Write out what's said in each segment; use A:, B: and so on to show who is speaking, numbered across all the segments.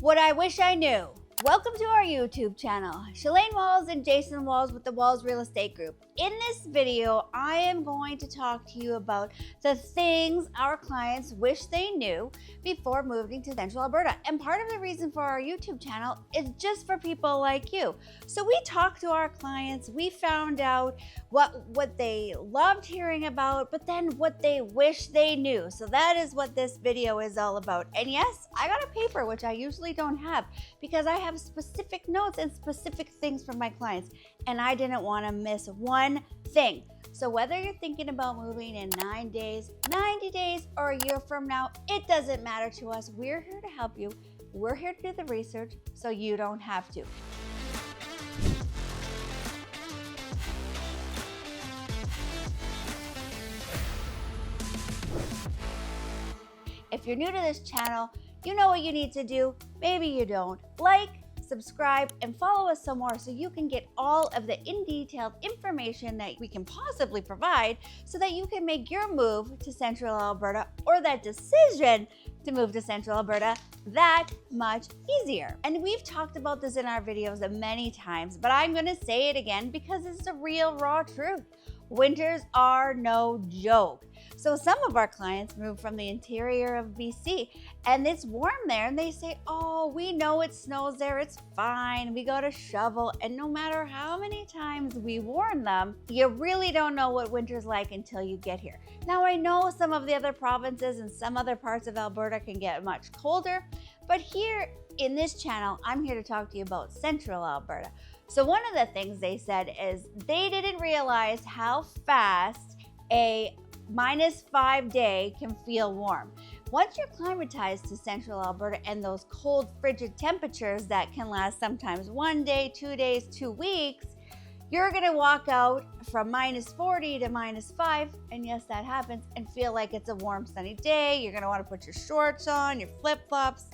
A: What I wish I knew. Welcome to our YouTube channel, Shalane Walls and Jason Walls with the Walls Real Estate Group. In this video, I am going to talk to you about the things our clients wish they knew before moving to Central Alberta. And part of the reason for our YouTube channel is just for people like you. So we talked to our clients, we found out what they loved hearing about, but then what they wish they knew. So that is what this video is all about. And yes, I got a paper, which I usually don't have, because I have specific notes and specific things from my clients, and I didn't want to miss one thing. So whether you're thinking about moving in 9 days, 90 days, or a year from now, it doesn't matter to us. We're here to help you. We're here to do the research so you don't have to. If you're new to this channel, you know what you need to do. Maybe you don't. Like, subscribe, and follow us some more so you can get all of the in-detailed information that we can possibly provide so that you can make your move to Central Alberta, or that decision to move to Central Alberta, that much easier. And we've talked about this in our videos many times, but I'm gonna say it again because it's the real raw truth. Winters are no joke. So some of our clients move from the interior of BC and it's warm there, and they say, oh, we know it snows there, it's fine, we go to shovel. And no matter how many times we warn them, you really don't know what winter's like until you get here. Now, I know some of the other provinces and some other parts of Alberta can get much colder, but here in this channel, I'm here to talk to you about Central Alberta. So one of the things they said is they didn't realize how fast a -5 day can feel warm. Once you're climatized to Central Alberta and those cold, frigid temperatures that can last sometimes 1 day, 2 days, 2 weeks, you're gonna walk out from -40 to -5, and yes, that happens, and feel like it's a warm, sunny day. You're gonna wanna put your shorts on, your flip-flops.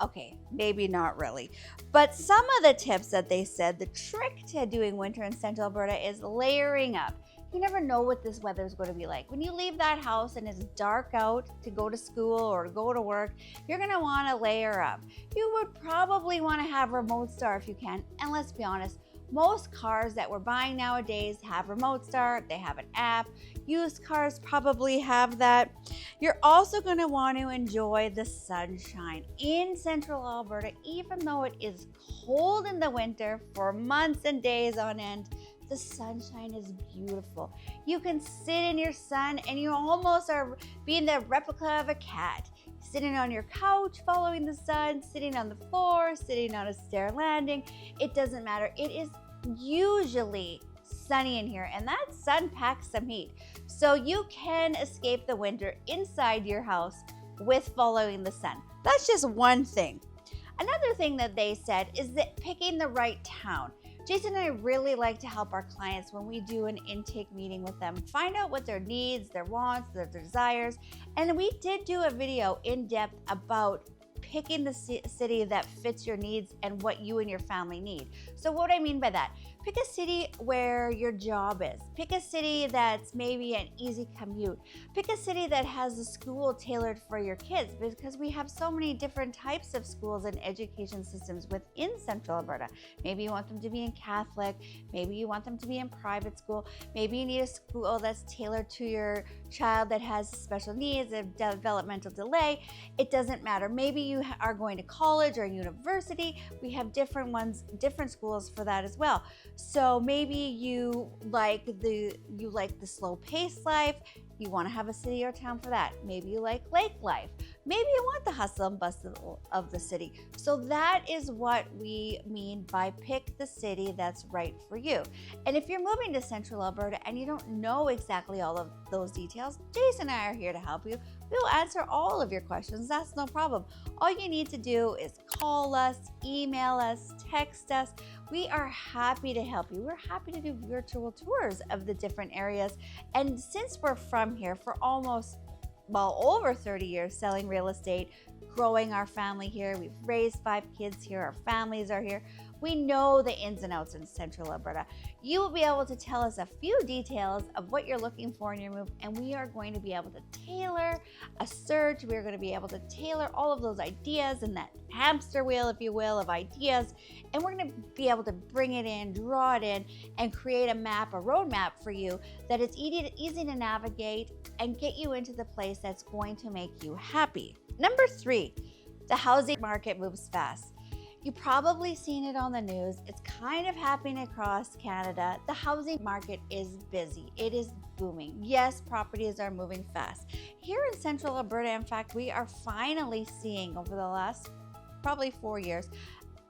A: Okay, maybe not really. But some of the tips that they said, the trick to doing winter in Central Alberta is layering up. You never know what this weather is going to be like. When you leave that house and it's dark out to go to school or to go to work, you're going to want to layer up. You would probably want to have remote start if you can. And let's be honest, most cars that we're buying nowadays have remote start, they have an app. Used cars probably have that. You're also going to want to enjoy the sunshine in Central Alberta, even though it is cold in the winter for months and days on end. The sunshine is beautiful. You can sit in your sun and you almost are being the replica of a cat. Sitting on your couch, following the sun, sitting on the floor, sitting on a stair landing. It doesn't matter. It is usually sunny in here, and that sun packs some heat. So you can escape the winter inside your house with following the sun. That's just one thing. Another thing that they said is that picking the right town. Jason and I really like to help our clients when we do an intake meeting with them, find out what their needs, their wants, their desires. And we did do a video in depth about picking the city that fits your needs and what you and your family need. So what do I mean by that? Pick a city where your job is. Pick a city that's maybe an easy commute. Pick a city that has a school tailored for your kids, because we have so many different types of schools and education systems within Central Alberta. Maybe you want them to be in Catholic. Maybe you want them to be in private school. Maybe you need a school that's tailored to your child that has special needs, a developmental delay. It doesn't matter. Maybe you are going to college or university. We have different ones, different schools for that as well. So maybe you like the slow-paced life. You want to have a city or town for that. Maybe you like lake life. Maybe you want the hustle and bustle of the city. So that is what we mean by pick the city that's right for you. And if you're moving to Central Alberta and you don't know exactly all of those details, Jason and I are here to help you. We'll answer all of your questions. That's no problem. All you need to do is call us, email us, text us. We are happy to help you. We're happy to do virtual tours of the different areas. And since we're from here for almost over 30 years selling real estate growing our family here. We've raised 5 kids here. Our families are here. We know the ins and outs in Central Alberta. You will be able to tell us a few details of what you're looking for in your move, and we are going to be able to tailor a search. We're going to be able to tailor all of those ideas and that hamster wheel, if you will, of ideas, and we're going to be able to bring it in, draw it in, and create a map, a roadmap for you that is easy to navigate and get you into the place that's going to make you happy. Number 3, the housing market moves fast. You've probably seen it on the news. It's kind of happening across Canada. The housing market is busy. It is booming. Yes, properties are moving fast. Here in Central Alberta, in fact, we are finally seeing over the last probably 4 years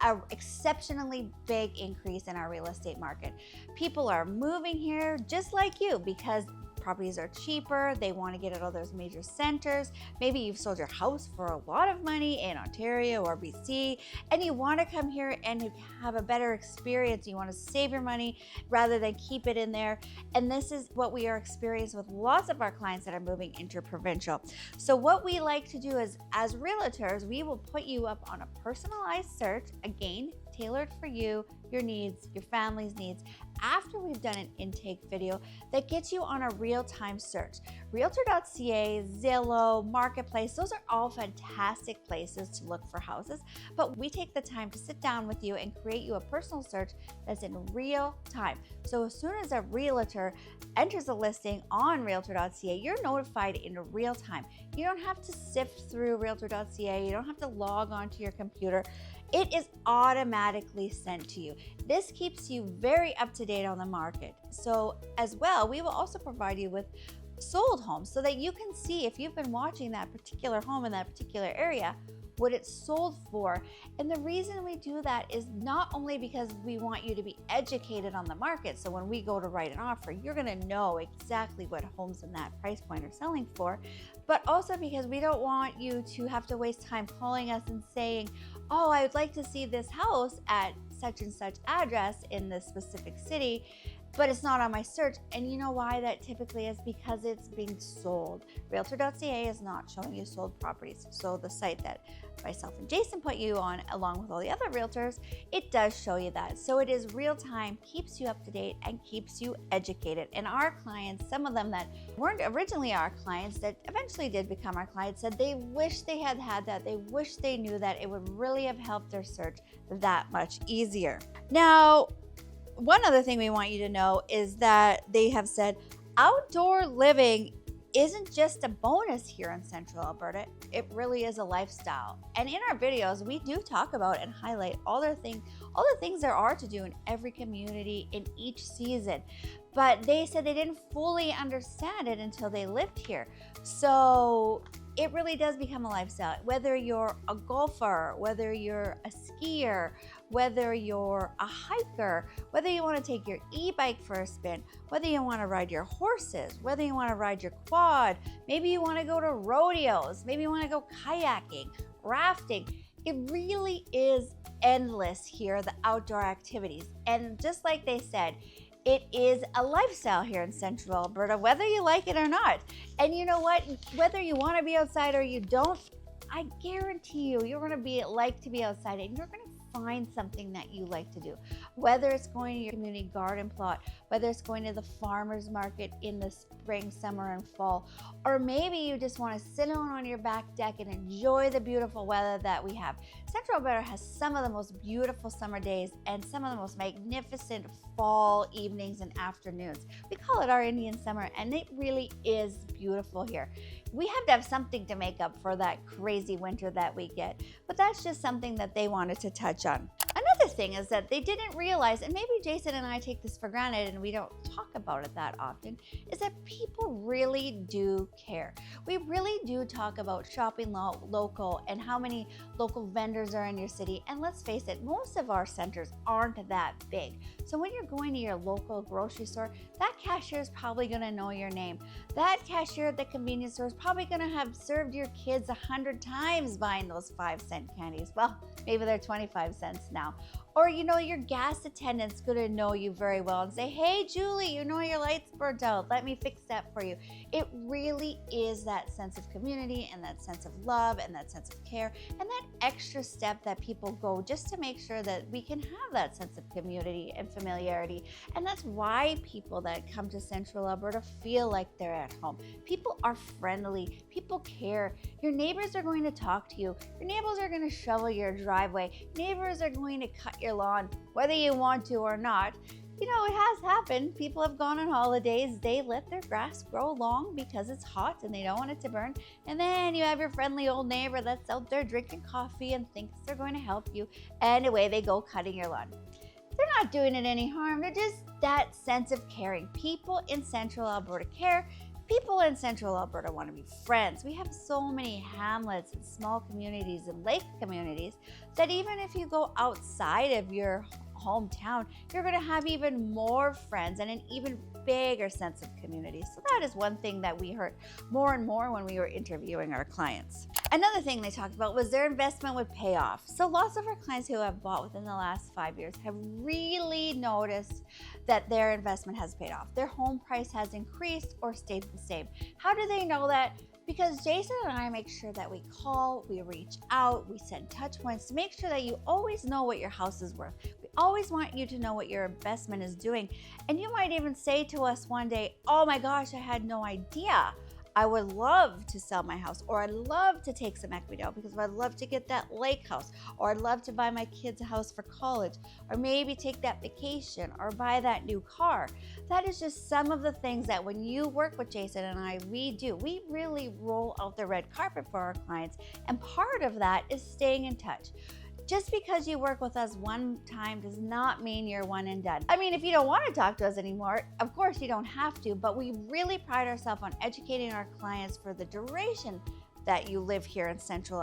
A: an exceptionally big increase in our real estate market. People are moving here just like you because properties are cheaper. They want to get out of those major centers. Maybe you've sold your house for a lot of money in Ontario or BC, and you want to come here and have a better experience. You want to save your money rather than keep it in there. And this is what we are experiencing with lots of our clients that are moving interprovincial. So what we like to do is, as realtors, we will put you up on a personalized search, again, tailored for you, your needs, your family's needs, after we've done an intake video that gets you on a real-time search. Realtor.ca, Zillow, Marketplace, those are all fantastic places to look for houses, but we take the time to sit down with you and create you a personal search that's in real time. So as soon as a realtor enters a listing on Realtor.ca, you're notified in real time. You don't have to sift through Realtor.ca, you don't have to log onto your computer. It is automatically sent to you. This keeps you very up to date on the market. So as well, we will also provide you with sold homes so that you can see if you've been watching that particular home in that particular area, what it's sold for. And the reason we do that is not only because we want you to be educated on the market, so when we go to write an offer, you're gonna know exactly what homes in that price point are selling for, but also because we don't want you to have to waste time calling us and saying, oh, I would like to see this house at such and such address in this specific city, but it's not on my search. And you know why that typically is? Because it's being sold. Realtor.ca is not showing you sold properties. So the site that myself and Jason put you on, along with all the other realtors, it does show you that. So it is real time, keeps you up to date, and keeps you educated. And our clients, some of them that weren't originally our clients, that eventually did become our clients, said they wish they had that. They wish they knew that. It would really have helped their search that much easier. Now, one other thing we want you to know is that they have said outdoor living isn't just a bonus here in Central Alberta, it really is a lifestyle. And in our videos, we do talk about and highlight all the things there are to do in every community in each season. But they said they didn't fully understand it until they lived here. So it really does become a lifestyle. Whether you're a golfer, whether you're a skier, whether you're a hiker, whether you want to take your e-bike for a spin, whether you want to ride your horses, whether you want to ride your quad, maybe you want to go to rodeos, maybe you want to go kayaking, rafting. It really is endless here, the outdoor activities. And just like they said, it is a lifestyle here in Central Alberta, whether you like it or not. And you know what? Whether you want to be outside or you don't, I guarantee you're going to like to be outside, and you're going to find something that you like to do. Whether it's going to your community garden plot, whether it's going to the farmer's market in the spring, summer, and fall, or maybe you just want to sit on your back deck and enjoy the beautiful weather that we have. Central Alberta has some of the most beautiful summer days and some of the most magnificent fall evenings and afternoons. We call it our Indian summer, and it really is beautiful here. We have to have something to make up for that crazy winter that we get, but that's just something that they wanted to touch on. Another thing is that they didn't realize, and maybe Jason and I take this for granted and we don't talk about it that often, is that people really do care. We really do talk about shopping local and how many local vendors are in your city. And let's face it, most of our centers aren't that big. So when you're going to your local grocery store, that cashier is probably going to know your name. That cashier at the convenience store is probably going to have served your kids 100 times buying those 5-cent candies. Well, maybe they're 25 cents now. Or, your gas attendant's gonna know you very well and say, hey, Julie, your lights burnt out. Let me fix that for you. It really is that sense of community and that sense of love and that sense of care and that extra step that people go just to make sure that we can have that sense of community and familiarity. And that's why people that come to Central Alberta feel like they're at home. People are friendly. People care. Your neighbors are going to talk to you. Your neighbors are going to shovel your driveway. Neighbors are going to cut your lawn, whether you want to or not. It has happened. People have gone on holidays. They let their grass grow long because it's hot and they don't want it to burn. And then you have your friendly old neighbor that's out there drinking coffee and thinks they're going to help you. And away they go cutting your lawn. They're not doing it any harm. They're just that sense of caring. People in Central Alberta care. People in Central Alberta want to be friends. We have so many hamlets and small communities and lake communities that even if you go outside of your hometown, you're going to have even more friends and an even bigger sense of community. So that is one thing that we heard more and more when we were interviewing our clients. Another thing they talked about was their investment would pay off. So lots of our clients who have bought within the last 5 years have really noticed that their investment has paid off. Their home price has increased or stayed the same. How do they know that? Because Jason and I make sure that we call, we reach out, we send touch points to make sure that you always know what your house is worth. We always want you to know what your investment is doing. And you might even say to us one day, oh my gosh, I had no idea. I would love to sell my house, or I'd love to take some equity out because I'd love to get that lake house, or I'd love to buy my kids a house for college, or maybe take that vacation or buy that new car. That is just some of the things that when you work with Jason and I, we do. We really roll out the red carpet for our clients, and part of that is staying in touch. Just because you work with us one time does not mean you're one and done. I mean, if you don't want to talk to us anymore, of course you don't have to, but we really pride ourselves on educating our clients for the duration that you live here in Central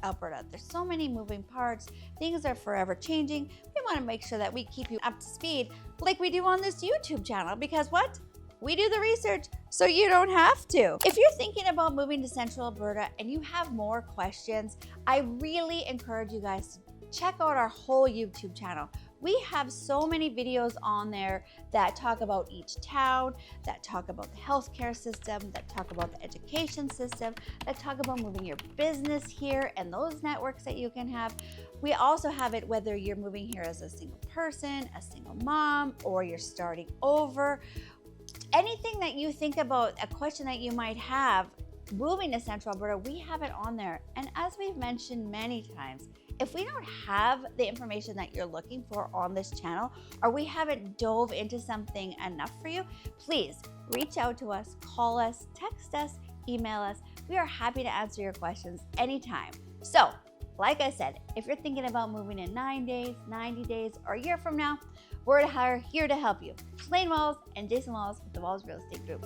A: Alberta. There's so many moving parts. Things are forever changing. We want to make sure that we keep you up to speed like we do on this YouTube channel, because what? We do the research so you don't have to. If you're thinking about moving to Central Alberta and you have more questions, I really encourage you guys to check out our whole YouTube channel. We have so many videos on there that talk about each town, that talk about the healthcare system, that talk about the education system, that talk about moving your business here and those networks that you can have. We also have it whether you're moving here as a single person, a single mom, or you're starting over. Anything that you think about, a question that you might have moving to Central Alberta, we have it on there. And as we've mentioned many times, if we don't have the information that you're looking for on this channel, or we haven't dove into something enough for you, please reach out to us, call us, text us, email us. We are happy to answer your questions anytime. So, like I said, if you're thinking about moving in 9 days, 90 days, or a year from now, we're here to help you. Lane Walls and Jason Walls with the Walls Real Estate Group.